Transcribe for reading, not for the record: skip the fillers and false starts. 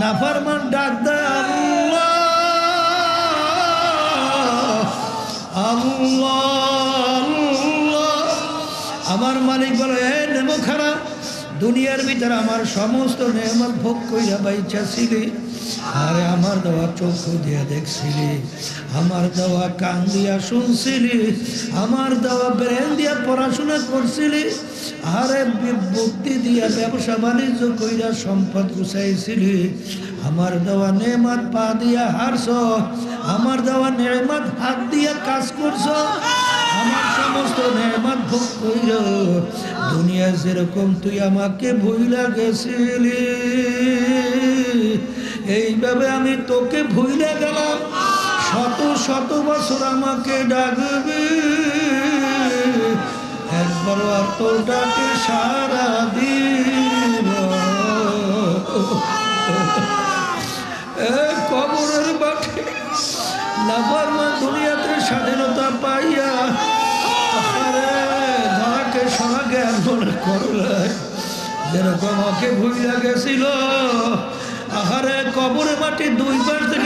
নাফরমান ডাক দেয় আল্লাহ আল্লাহ আল্লাহ। আমার মালিক বলে হে নেমো খারাপ, দুনিয়ার ভিতরে আমার সমস্ত নেয়ামত ভোগ কইরা বাইচা ছিলি, আরে আমার দেওয়া চক্ষু দিয়া দেখছিলি, আমার দেওয়া কান দিয়া শুনছিলি, আমার দেওয়া ব্রেন দিয়া পড়াশোনা করছিলি, আরে বুদ্ধি দিয়া ব্যবসা বাণিজ্য কইরা সম্পদ গুছাইছিলি, আমার দেওয়া নেয়ামত পা দিয়া হারছ, আমার দেওয়া নেয়ামত হাত দিয়া কাজ করছ, আমার সমস্ত নেয়ামত ভোগ কইর দুনিয়া যেরকম তুই আমাকে ভুইলা গেছিলি, এইভাবে আমি তোকে ভুইলা গেলাম। শত শত বছর আমাকে ডাকবি, একবার আর তোর ডাকে সারা দিব। কবরের মাঠে নাফরমান দুনিয়াতে স্বাধীনতা পাইয়া ধরাকে সরাকে মনে করলে যেরকম ওকে ভুইলা গেছিল, আহারে কবরের মাটি দুই পাশ থেকে